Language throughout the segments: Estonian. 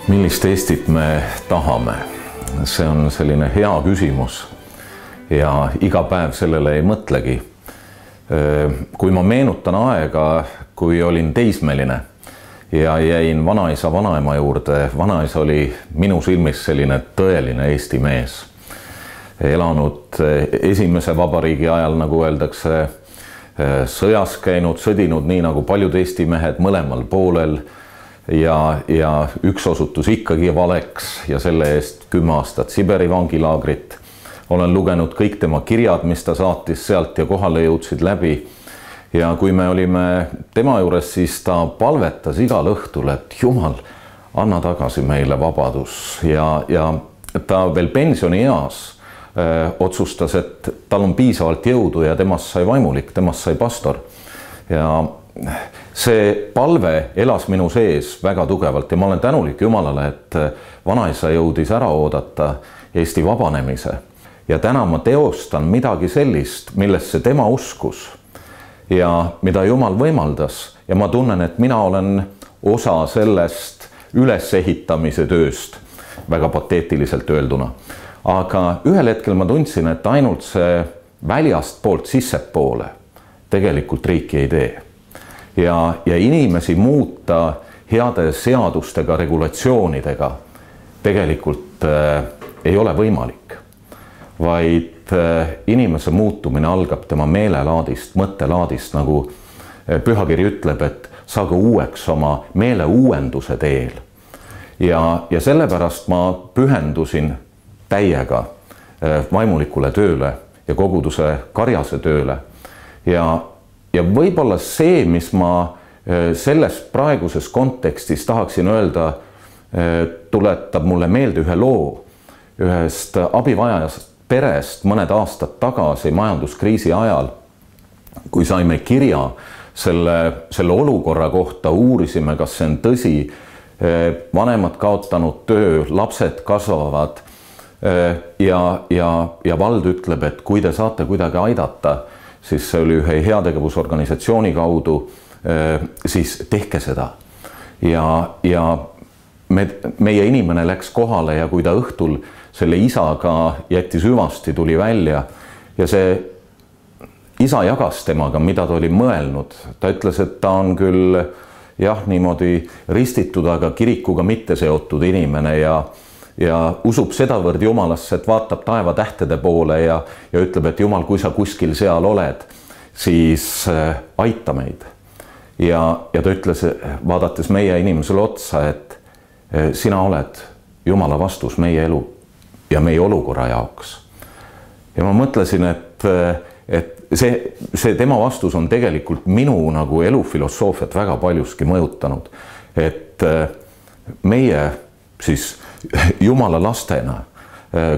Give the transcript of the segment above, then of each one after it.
Millist Eestit me tahame? See on selline hea küsimus ja iga päev sellele ei mõtlegi. Kui ma meenutan aega, kui olin teismeline ja jäin vanaisa vanaema juurde, vanaisa oli minu silmis selline tõeline Eesti mees. Elanud esimese vabariigi ajal, nagu öeldakse, sõjas käinud, sõdinud nii nagu paljud Eesti mehed mõlemal poolel ja üks osutus ikkagi valeks ja selle eest 10 aastat Siberi vangilaagrit. Olen lugenud kõik tema kirjad, mis ta saatis sealt ja kohale jõudsid läbi. Ja kui me olime tema juures, siis ta palvetas igal õhtul, et Jumal, anna tagasi meile vabadus. Ja ta veel pensionieas otsustas, et tal on piisavalt jõudu ja temast sai vaimulik, temast sai pastor. Ja see palve elas minu sees väga tugevalt ja ma olen tänulik Jumalale, et vanaisa jõudis ära oodata Eesti vabanemise. Ja täna ma teostan midagi sellist, millesse tema uskus ja mida Jumal võimaldas. Ja ma tunnen, et mina olen osa sellest ülesehitamise tööst, väga pateetiliselt öelduna. Aga ühel hetkel ma tundsin, et ainult see väljast poolt sissepoole tegelikult riiki ei tee. Ja inimesi muuta heade seadustega, regulatsioonidega tegelikult ei ole võimalik. Vaid inimese muutumine algab tema meelelaadist, mõttelaadist, nagu Pühakiri ütleb, et saage uueks oma meele uuenduse teel. Ja sellepärast ma pühendusin täiega vaimulikule tööle ja koguduse karjase tööle. Ja võib-olla see, mis ma selles praeguses kontekstis tahaksin öelda, tuletab mulle meelde ühe loo ühest abivajajast perest mõned aastad tagasi majanduskriisi ajal, kui saime kirja selle olukorra kohta, uurisime, kas see on tõsi, vanemad kaotanud töö, lapsed kasvavad ja vald ütleb, et kui te saate kuidagi aidata, siis see oli ühe heategevusorganisatsiooni kaudu, siis tehke seda. Ja meie inimene läks kohale ja kui ta õhtul selle isaga jättis hüvasti, tuli välja ja see isa jagas temaga, mida ta oli mõelnud. Ta ütles, et ta on küll niimoodi ristitud, aga kirikuga mitte seotud inimene ja usub sedavõrd Jumalasse, et vaatab taeva tähtede poole ja ütleb, et Jumal, kui sa kuskil seal oled, siis aita meid. Ja ta ütles, vaadates meie inimesele otsa, et sina oled Jumala vastus meie elu ja meie olukorra jaoks. Ja ma mõtlesin, et see tema vastus on tegelikult minu nagu elufilosoofiat väga paljuski mõjutanud. Et meie siis Jumala lastena,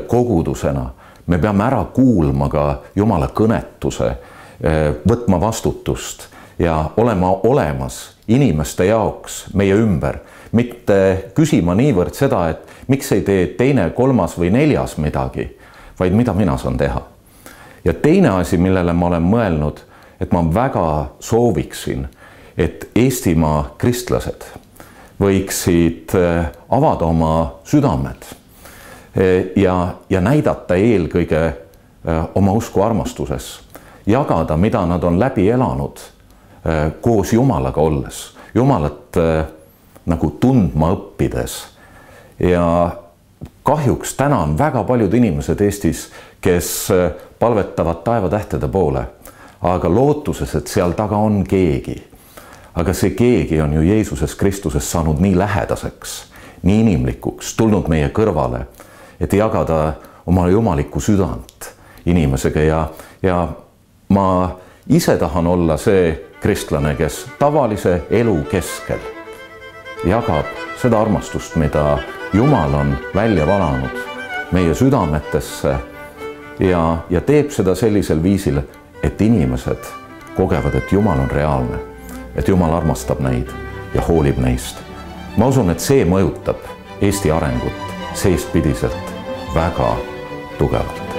kogudusena, me peame ära kuulma ka Jumala kõnetuse, võtma vastutust ja olema olemas inimeste jaoks meie ümber. Mitte küsima niivõrd seda, et miks ei tee teine, kolmas või neljas midagi, vaid mida mina saan teha. Ja teine asi, millele ma olen mõelnud, et ma väga sooviksin, et Eestimaa kristlased võiksid avada oma südamed ja näidata eelkõige oma usku armastuses, jagada, mida nad on läbi elanud koos Jumalaga olles, Jumalat nagu tundma õppides. Ja kahjuks täna on väga paljud inimesed Eestis, kes palvetavad taevatähtede poole, aga lootuses, et seal taga on keegi. Aga see keegi on ju Jeesuses Kristuses saanud nii lähedaseks, nii inimlikuks, tulnud meie kõrvale, et jagada oma jumalikku südant inimesega. Ja ma ise tahan olla see kristlane, kes tavalise elu keskel jagab seda armastust, mida Jumal on välja valanud meie südametesse ja teeb seda sellisel viisil, et inimesed kogevad, et Jumal on reaalne. Et Jumal armastab neid ja hoolib neist. Ma usun, et see mõjutab Eesti arengut seestpidiselt väga tugevalt.